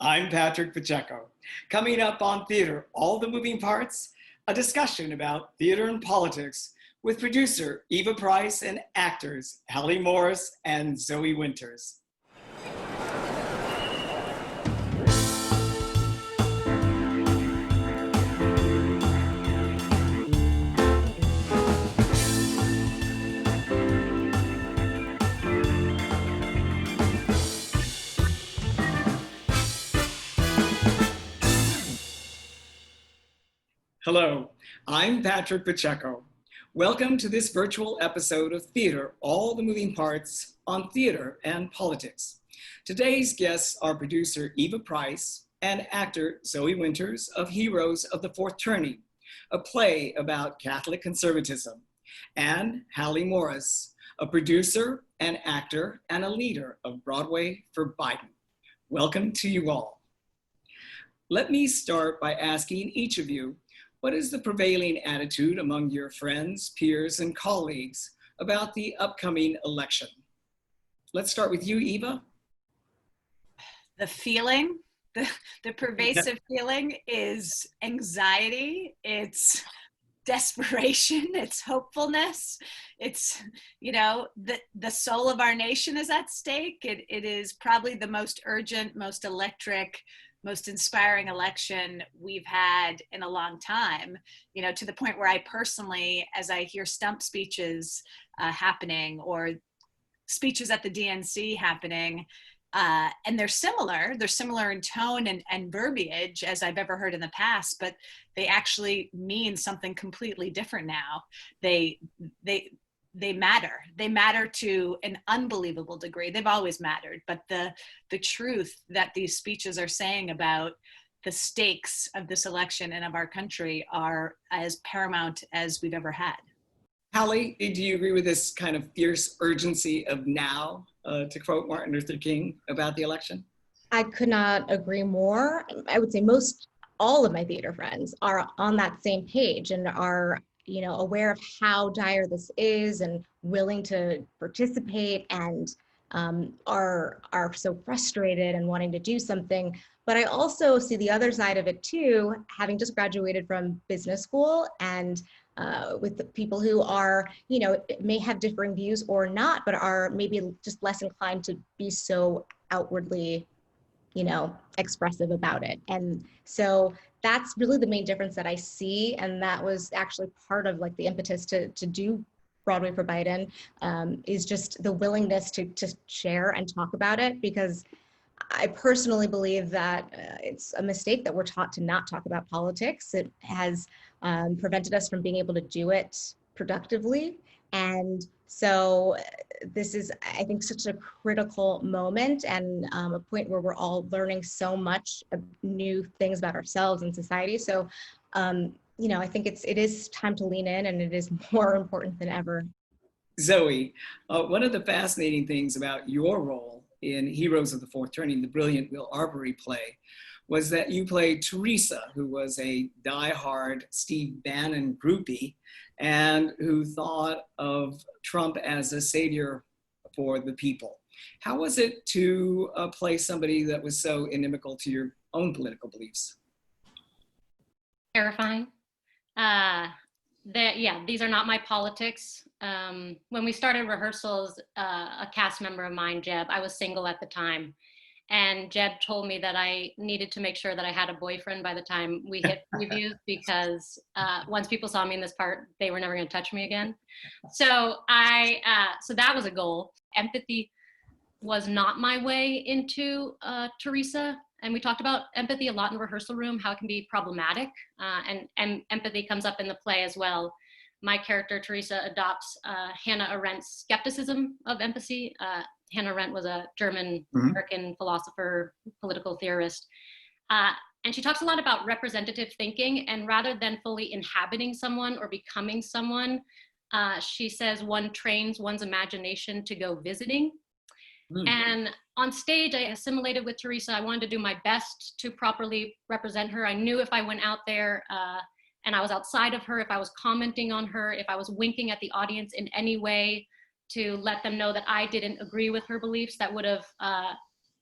I'm Patrick Pacheco. Coming up on Theater, All the Moving Parts, a discussion about theater and politics with producer Eva Price and actors Halle Morse and Zoë Winters. Hello, I'm Patrick Pacheco. Welcome to this virtual episode of Theater, All the Moving Parts on Theater and Politics. Today's guests are producer Eva Price and actor Zoë Winters of Heroes of the Fourth Turning, a play about Catholic conservatism, and Halle Morse, a producer and actor and a leader of Broadway for Biden. Welcome to you all. Let me start by asking each of you, what is the prevailing attitude among your friends, peers, and colleagues about the upcoming election? Let's start with you, Eva. The feeling, the pervasive feeling is anxiety, it's desperation, it's hopefulness, it's, the soul of our nation is at stake. It is probably the most urgent, most electric, most inspiring election we've had in a long time, to the point where I personally, as I hear stump speeches happening or speeches at the DNC happening, and they're similar in tone and verbiage as I've ever heard in the past, but they actually mean something completely different now. They matter to an unbelievable degree. They've always mattered, but the truth that these speeches are saying about the stakes of this election and of our country are as paramount as we've ever had. Halle, do you agree with this kind of fierce urgency of now, to quote Martin Luther King, about the election? I could not agree more. I would say all of my theater friends are on that same page and are aware of how dire this is and willing to participate and are so frustrated and wanting to do something. But I also see the other side of it too, having just graduated from business school and with the people who are, may have differing views or not, but are maybe just less inclined to be so outwardly, expressive about it. And so that's really the main difference that I see. And that was actually part of the impetus to do Broadway for Biden, is just the willingness to share and talk about it, because I personally believe that it's a mistake that we're taught to not talk about politics. It has prevented us from being able to do it productively. And so this is, I think, such a critical moment and a point where we're all learning so much new things about ourselves and society. So, I think it is time to lean in, and it is more important than ever. Zoë, one of the fascinating things about your role in Heroes of the Fourth Turning, the brilliant Will Arbery play, was that you played Teresa, who was a diehard Steve Bannon groupie and who thought of Trump as a savior for the people. How was it to play somebody that was so inimical to your own political beliefs? Terrifying. These are not my politics. When we started rehearsals, a cast member of mine, Jeb, I was single at the time, and Jeb told me that I needed to make sure that I had a boyfriend by the time we hit previews, because once people saw me in this part, they were never going to touch me again. So so that was a goal. Empathy was not my way into Teresa. And we talked about empathy a lot in the rehearsal room, how it can be problematic, and empathy comes up in the play as well. My character, Teresa, adopts Hannah Arendt's skepticism of empathy. Hannah Arendt was a German-American philosopher, political theorist. And she talks a lot about representative thinking, and rather than fully inhabiting someone or becoming someone, she says one trains one's imagination to go visiting. And on stage, I assimilated with Teresa. I wanted to do my best to properly represent her. I knew if I went out there and I was outside of her, if I was commenting on her, if I was winking at the audience in any way to let them know that I didn't agree with her beliefs, that would have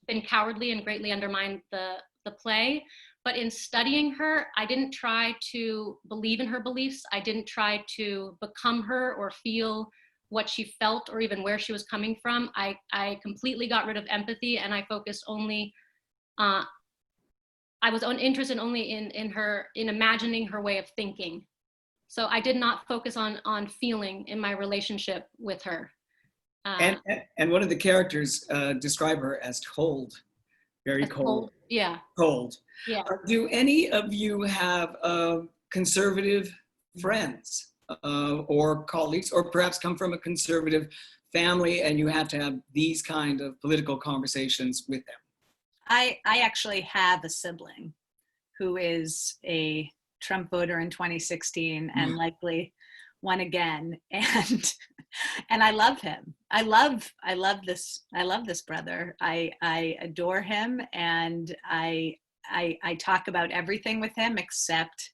been cowardly and greatly undermined the the play. But in studying her, I didn't try to believe in her beliefs. I didn't try to become her or feel what she felt or even where she was coming from. I completely got rid of empathy, and I focused only, I was interested only in imagining her way of thinking. So I did not focus on feeling in my relationship with her. And one of the characters describe her as cold, very cold. Yeah. Cold. Yeah. Do any of you have conservative friends or colleagues, or perhaps come from a conservative family and you have to have these kind of political conversations with them? I actually have a sibling who is a Trump voter in 2016 and likely won again, and I love him. I love this brother. I adore him, and I talk about everything with him except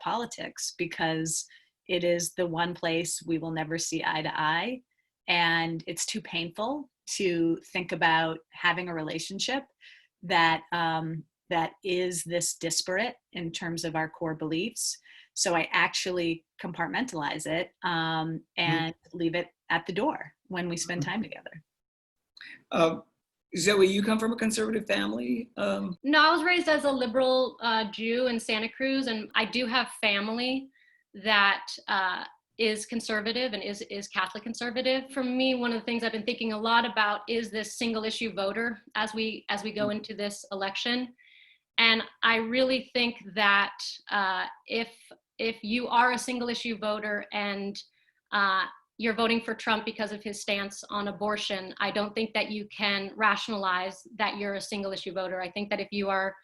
politics, because it is the one place we will never see eye to eye, and it's too painful to think about having a relationship that is this disparate in terms of our core beliefs. So I actually compartmentalize it and leave it at the door when we spend time together. Zoe, you come from a conservative family? No, I was raised as a liberal Jew in Santa Cruz, and I do have family that is conservative and is Catholic conservative. For me, one of the things I've been thinking a lot about is this single issue voter as we go into this election. And I really think that if you are a single issue voter and you're voting for Trump because of his stance on abortion, I don't think that you can rationalize that you're a single issue voter. I think that if you are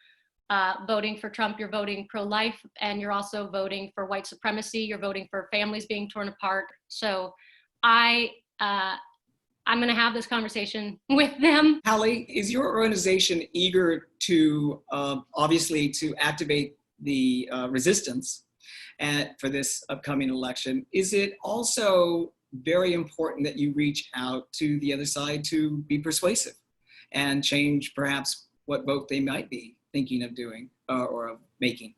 voting for Trump, you're voting pro-life, and you're also voting for white supremacy. You're voting for families being torn apart. So I'm going to have this conversation with them. Halle, is your organization eager to, obviously, to activate the resistance for this upcoming election? Is it also very important that you reach out to the other side to be persuasive and change perhaps what vote they might be thinking of doing or of making?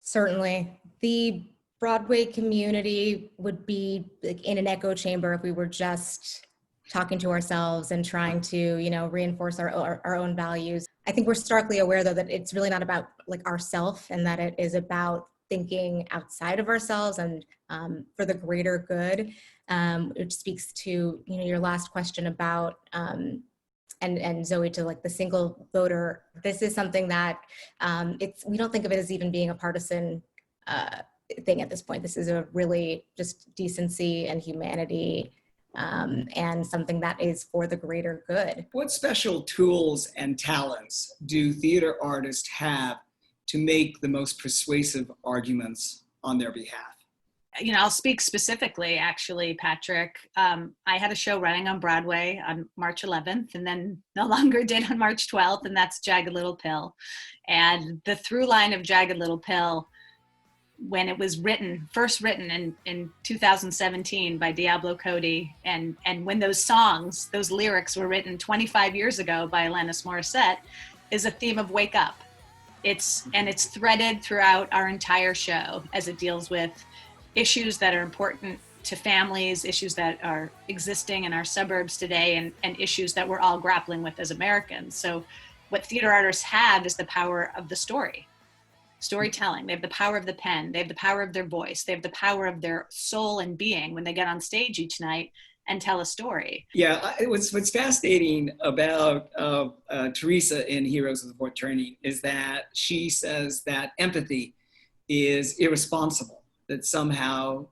Certainly. The Broadway community would be like in an echo chamber if we were just talking to ourselves and trying to, reinforce our own values. I think we're starkly aware, though, that it's really not about like ourself, and that it is about thinking outside of ourselves and for the greater good, which speaks to, your last question about, and Zoe, to like the single voter. This is something that we don't think of it as even being a partisan thing at this point. This is a really just decency and humanity, and something that is for the greater good. What special tools and talents do theater artists have to make the most persuasive arguments on their behalf? I'll speak specifically, actually, Patrick. I had a show running on Broadway on March 11th and then no longer did on March 12th, and that's Jagged Little Pill. And the through line of Jagged Little Pill, when it was first written in 2017 by Diablo Cody, and when those lyrics were written 25 years ago by Alanis Morissette, is a theme of wake up. It's threaded throughout our entire show as it deals with issues that are important to families, issues that are existing in our suburbs today, and issues that we're all grappling with as Americans. So what theater artists have is the power of the storytelling. They have the power of the pen. They have the power of their voice. They have the power of their soul and being when they get on stage each night and tell a story. Yeah, what's fascinating about Teresa in Heroes of the Fourth Turning is that she says that empathy is irresponsible, that somehow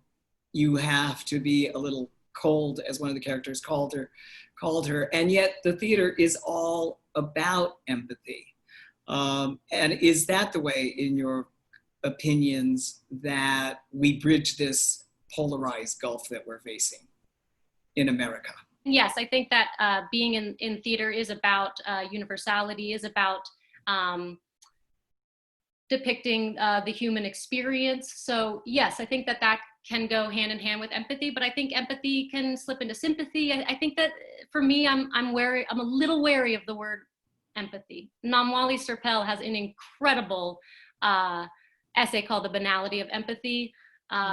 you have to be a little cold, as one of the characters called her, and yet the theater is all about empathy. And is that the way, in your opinions, that we bridge this polarized gulf that we're facing in America? Yes, I think that being in theater is about universality, is about depicting the human experience. So yes, I think that can go hand in hand with empathy, but I think empathy can slip into sympathy. I think that for me, I'm a little wary of the word empathy. Namwali Serpell has an incredible essay called The Banality of Empathy,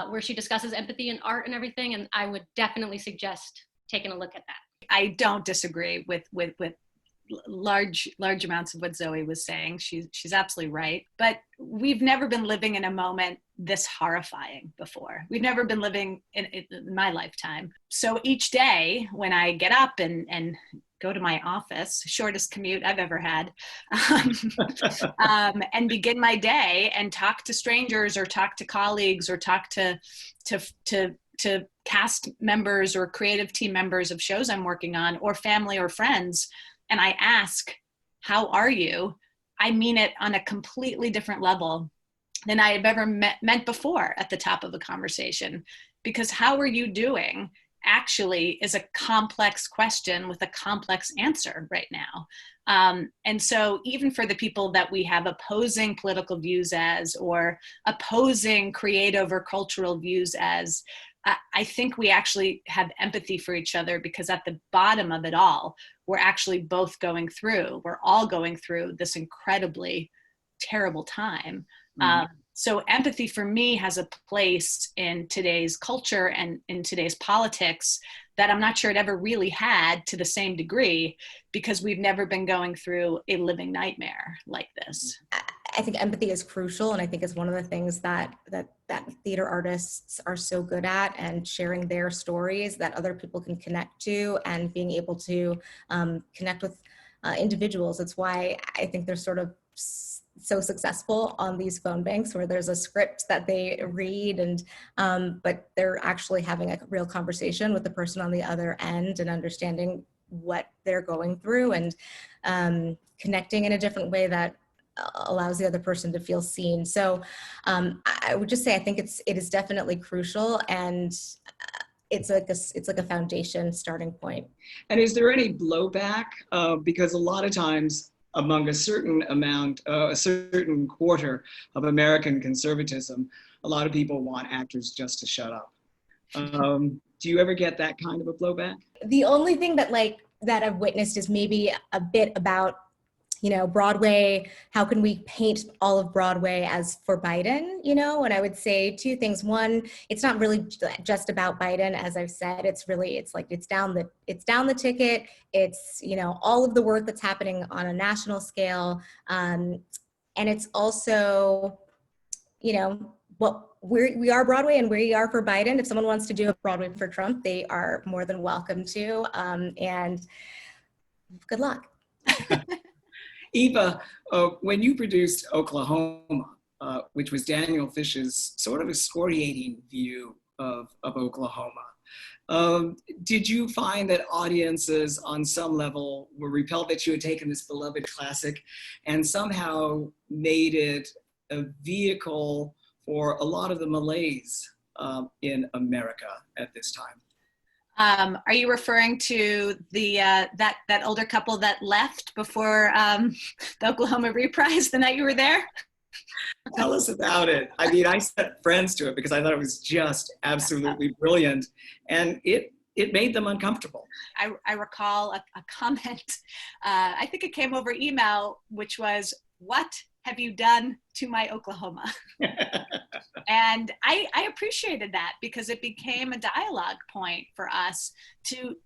where she discusses empathy in art and everything, and I would definitely suggest taking a look at that. I don't disagree with large amounts of what Zoe was saying. She's absolutely right. But we've never been living in a moment this horrifying before. We've never been living in my lifetime. So each day when I get up and go to my office, shortest commute I've ever had, and begin my day and talk to strangers or talk to colleagues or talk to cast members or creative team members of shows I'm working on, or family or friends, and I ask, how are you? I mean it on a completely different level than I have ever meant before at the top of a conversation. Because how are you doing actually is a complex question with a complex answer right now. And so even for the people that we have opposing political views as, or opposing creative or cultural views as, I think we actually have empathy for each other, because at the bottom of it all, we're actually both we're all going through this incredibly terrible time. So empathy for me has a place in today's culture and in today's politics that I'm not sure it ever really had to the same degree, because we've never been going through a living nightmare like this. I think empathy is crucial, and I think it's one of the things that theater artists are so good at, and sharing their stories that other people can connect to, and being able to connect with individuals. It's why I think they're sort of so successful on these phone banks, where there's a script that they read, and but they're actually having a real conversation with the person on the other end and understanding what they're going through, and connecting in a different way that allows the other person to feel seen. So I would just say I think it is definitely crucial, and it's like a foundation starting point. And is there any blowback? Because a lot of times among a certain quarter of American conservatism, a lot of people want actors just to shut up. Do you ever get that kind of a blowback? The only thing that I've witnessed is maybe a bit about, Broadway. How can we paint all of Broadway as for Biden? And I would say two things. One, it's not really just about Biden, as I've said. It's down the ticket. It's all of the work that's happening on a national scale, and it's also we are Broadway and we are for Biden. If someone wants to do a Broadway for Trump, they are more than welcome to. And good luck. Eva, when you produced Oklahoma, which was Daniel Fish's sort of excoriating view of Oklahoma, did you find that audiences on some level were repelled that you had taken this beloved classic and somehow made it a vehicle for a lot of the malaise in America at this time? Are you referring to the that older couple that left before the Oklahoma reprise the night you were there? Tell us about it. I mean, I sent friends to it because I thought it was just absolutely brilliant, and it made them uncomfortable. I recall a comment, I think it came over email, which was, "What have you done to my Oklahoma?" And I appreciated that, because it became a dialogue point for us to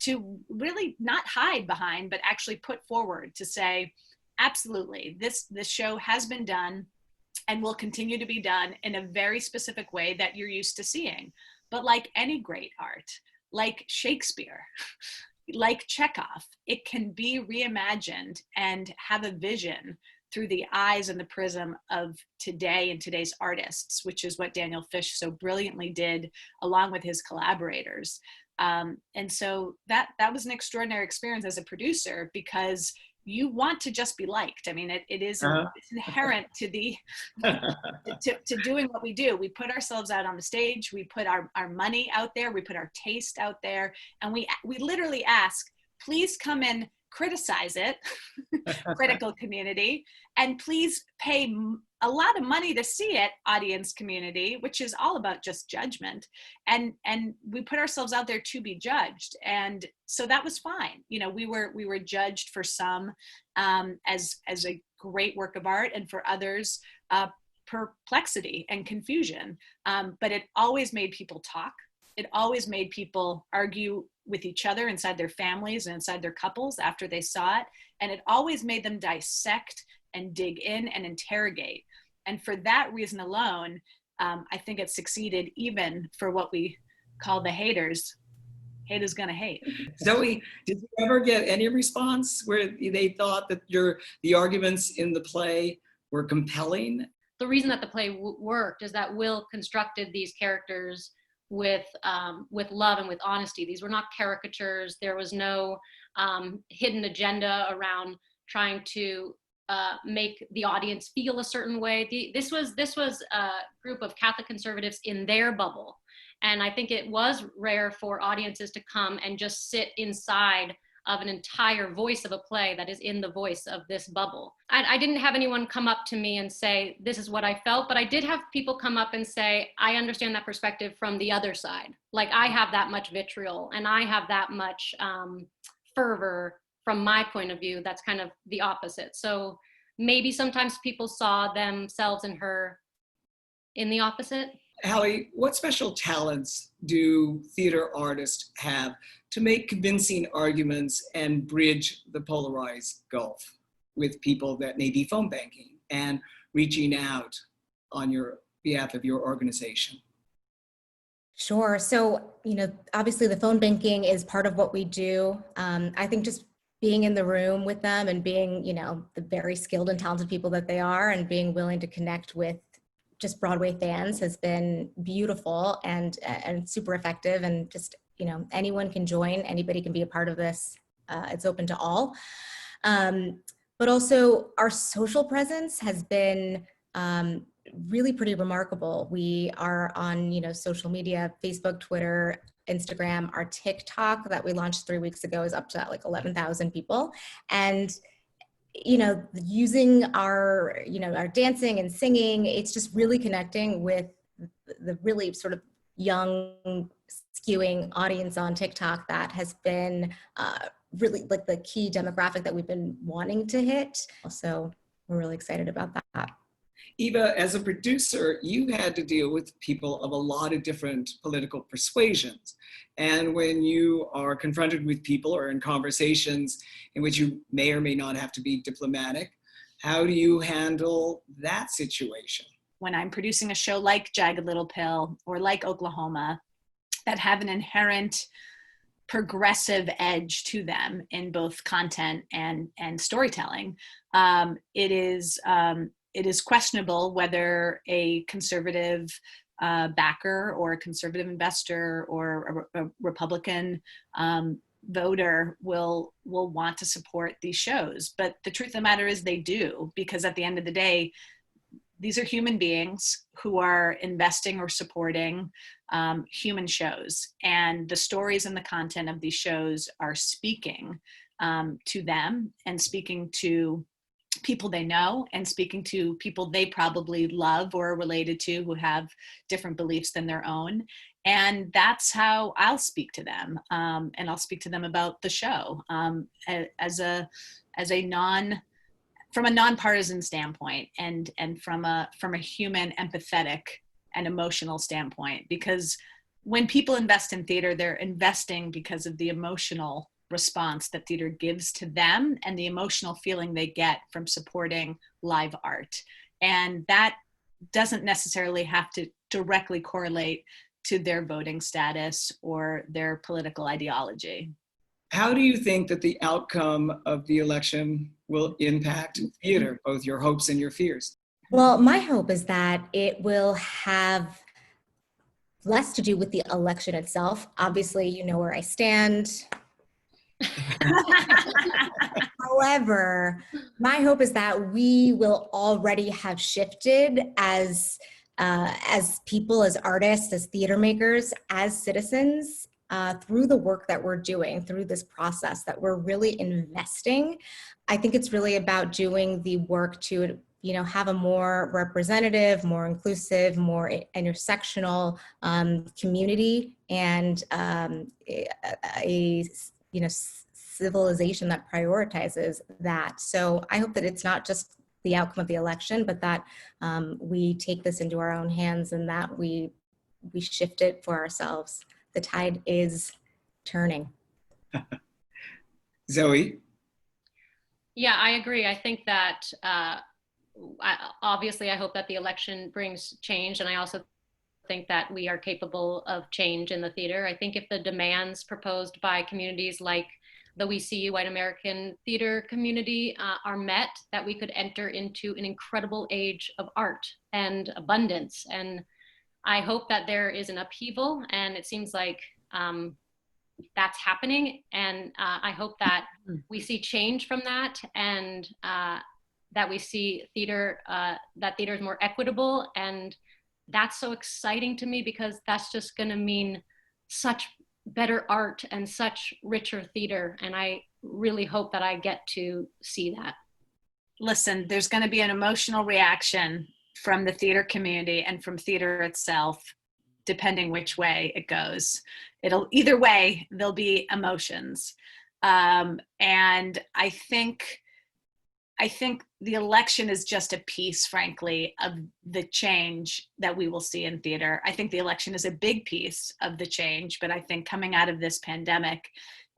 really not hide behind, but actually put forward to say, absolutely, this show has been done and will continue to be done in a very specific way that you're used to seeing. But like any great art, like Shakespeare, like Chekhov, it can be reimagined and have a vision through the eyes and the prism of today and today's artists, which is what Daniel Fish so brilliantly did along with his collaborators. And so that was an extraordinary experience as a producer, because you want to just be liked. I mean, it's inherent to to doing what we do. We put ourselves out on the stage, we put our money out there, we put our taste out there, and we literally ask, please come in, criticize it, critical community, and please pay a lot of money to see it, audience community, which is all about just judgment. And we put ourselves out there to be judged. And so that was fine. You know, we were judged for some as a great work of art, and for others, perplexity and confusion. But it always made people talk. It always made people argue with each other inside their families and inside their couples after they saw it. And it always made them dissect and dig in and interrogate. And for that reason alone, I think it succeeded, even for what we call the haters. Hate is gonna hate. Zoe, did you ever get any response where they thought that the arguments in the play were compelling? The reason that the play worked is that Will constructed these characters with love and with honesty. These were not caricatures. There was no hidden agenda around trying to make the audience feel a certain way. This was a group of Catholic conservatives in their bubble. And I think it was rare for audiences to come and just sit inside of an entire voice of a play that is in the voice of this bubble. I didn't have anyone come up to me and say, this is what I felt, but I did have people come up and say, I understand that perspective from the other side. Like, I have that much vitriol and I have that much fervor from my point of view. That's kind of the opposite. So maybe sometimes people saw themselves and her in the opposite. Halle, what special talents do theater artists have to make convincing arguments and bridge the polarized gulf with people that may be phone banking and reaching out on your behalf of your organization? Sure. So, obviously the phone banking is part of what we do. I think just being in the room with them and being, the very skilled and talented people that they are, and being willing to connect with just Broadway fans has been beautiful and super effective. And just, anyone can join, anybody can be a part of this. It's open to all. But also our social presence has been really pretty remarkable. We are on, social media, Facebook, Twitter, Instagram. Our TikTok that we launched 3 weeks ago is up to like 11,000 people. And using our dancing and singing, it's just really connecting with the really sort of young, skewing audience on TikTok that has been really like the key demographic that we've been wanting to hit. So we're really excited about that. Eva, as a producer, you had to deal with people of a lot of different political persuasions. And when you are confronted with people or in conversations in which you may or may not have to be diplomatic, how do you handle that situation? When I'm producing a show like Jagged Little Pill or like Oklahoma, that have an inherent progressive edge to them in both content and storytelling, it is questionable whether a conservative backer or a conservative investor or a Republican voter will want to support these shows. But the truth of the matter is they do, because at the end of the day, these are human beings who are investing or supporting human shows. And the stories and the content of these shows are speaking to them and speaking to people they know and speaking to people they probably love or are related to who have different beliefs than their own. And that's how I'll speak to them. And I'll speak to them about the show from a nonpartisan standpoint and from a human, empathetic and emotional standpoint. Because when people invest in theater, they're investing because of the emotional response that theater gives to them and the emotional feeling they get from supporting live art. And that doesn't necessarily have to directly correlate to their voting status or their political ideology. How do you think that the outcome of the election will impact theater, both your hopes and your fears? Well, my hope is that it will have less to do with the election itself. Obviously, you know where I stand. However, my hope is that we will already have shifted as people, as artists, as theater makers, as citizens, through the work that we're doing, through this process that we're really investing. I think it's really about doing the work to have a more representative, more inclusive, more intersectional community, and a civilization that prioritizes that. So I hope that it's not just the outcome of the election, but that we take this into our own hands and that we shift it for ourselves. The tide is turning. Zoe? Yeah, I agree. I think that obviously I hope that the election brings change, and I also think that we are capable of change in the theater. I think if the demands proposed by communities like the We See You White American theater community are met, that we could enter into an incredible age of art and abundance. And I hope that there is an upheaval, and it seems like that's happening. And I hope that we see change from that, and that we see theater, that theater is more equitable. And that's so exciting to me, because that's just going to mean such better art and such richer theater. And I really hope that I get to see that. Listen, there's going to be an emotional reaction from the theater community and from theater itself, depending which way it goes. Either way, there'll be emotions. And I think the election is just a piece, frankly, of the change that we will see in theater. I think the election is a big piece of the change, but I think coming out of this pandemic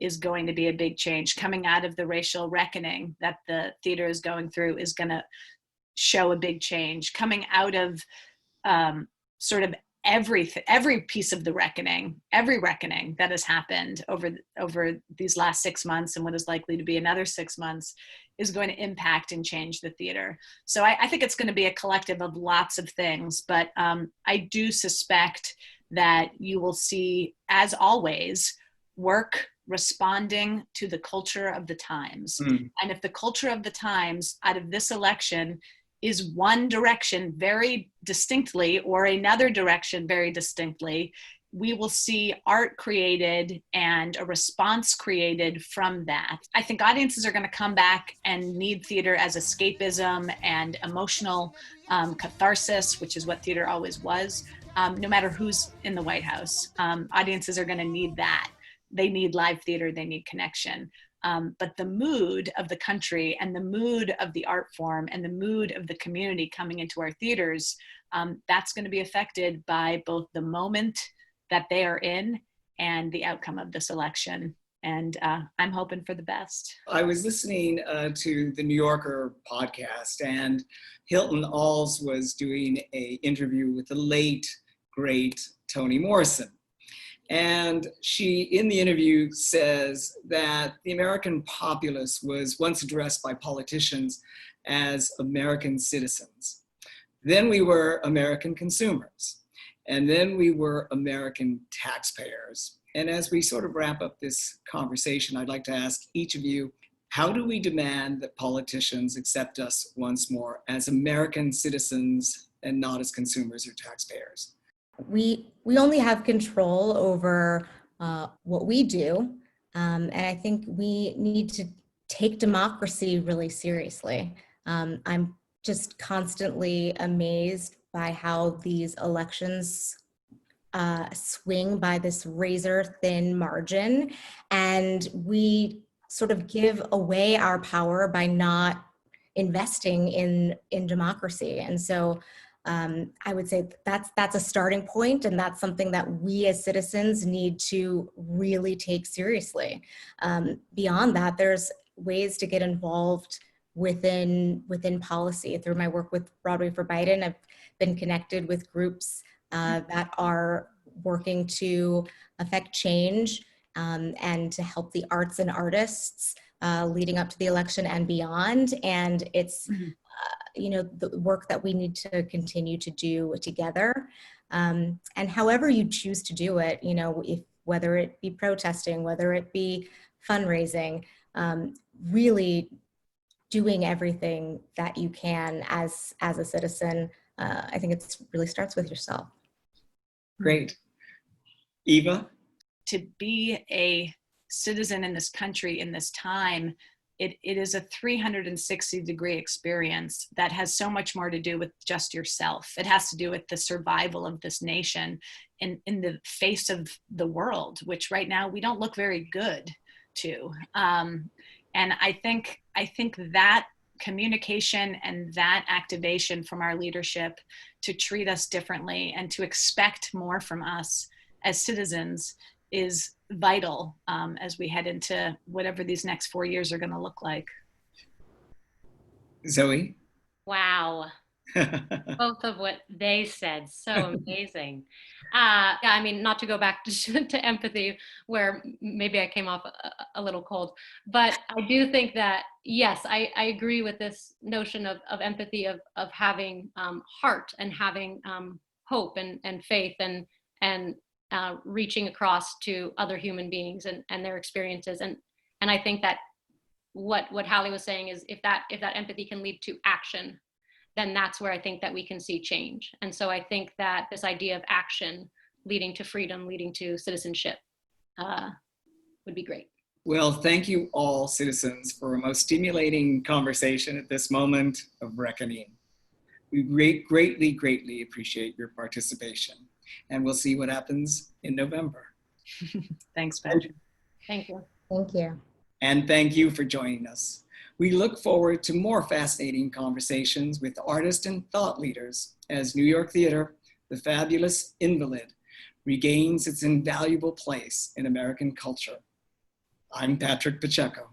is going to be a big change. Coming out of the racial reckoning that the theater is going through is going to show a big change. Coming out of sort of every piece of the reckoning, every reckoning that has happened over these last 6 months and what is likely to be another 6 months is going to impact and change the theater. So I think it's going to be a collective of lots of things, but I do suspect that you will see, as always, work responding to the culture of the times. And if the culture of the times out of this election is one direction very distinctly or another direction very distinctly, we will see art created and a response created from that. I think audiences are going to come back and need theater as escapism and emotional catharsis, which is what theater always was, no matter who's in the White House. Audiences are going to need that. They need live theater, they need connection. But the mood of the country and the mood of the art form and the mood of the community coming into our theaters, that's going to be affected by both the moment that they are in and the outcome of this election. And I'm hoping for the best. I was listening to the New Yorker podcast, and Hilton Alls was doing an interview with the late, great Toni Morrison. And she, in the interview, says that the American populace was once addressed by politicians as American citizens. Then we were American consumers. And then we were American taxpayers. And as we sort of wrap up this conversation, I'd like to ask each of you, how do we demand that politicians accept us once more as American citizens and not as consumers or taxpayers? We only have control over what we do, and I think we need to take democracy really seriously. I'm just constantly amazed by how these elections swing by this razor-thin margin, and we sort of give away our power by not investing in democracy. And so I would say that's a starting point, and that's something that we as citizens need to really take seriously. Beyond that, there's ways to get involved within policy. Through my work with Broadway for Biden, I've been connected with groups that are working to affect change and to help the arts and artists leading up to the election and beyond. And it's the work that we need to continue to do together. And however you choose to do it, whether it be protesting, whether it be fundraising, really doing everything that you can as a citizen. I think it really starts with yourself. Great. Eva? To be a citizen in this country in this time it is a 360-degree experience that has so much more to do with just yourself. It has to do with the survival of this nation in the face of the world, which right now we don't look very good to. And I think that communication and that activation from our leadership to treat us differently and to expect more from us as citizens is vital as we head into whatever these next 4 years are going to look like. Zoe? Wow. Both of what they said, so amazing. Yeah, I mean, not to go back to empathy, where maybe I came off a little cold, but I do think that, yes, I agree with this notion of empathy, of having heart and having hope and faith and reaching across to other human beings and their experiences. And I think that what Halle was saying is if that empathy can lead to action, then that's where I think that we can see change. And so I think that this idea of action leading to freedom, leading to citizenship would be great. Well, thank you all, citizens, for a most stimulating conversation at this moment of reckoning. We greatly appreciate your participation, and we'll see what happens in November. Thanks, Patrick. Thank you. Thank you. And thank you for joining us. We look forward to more fascinating conversations with artists and thought leaders as New York theater, the fabulous invalid, regains its invaluable place in American culture. I'm Patrick Pacheco.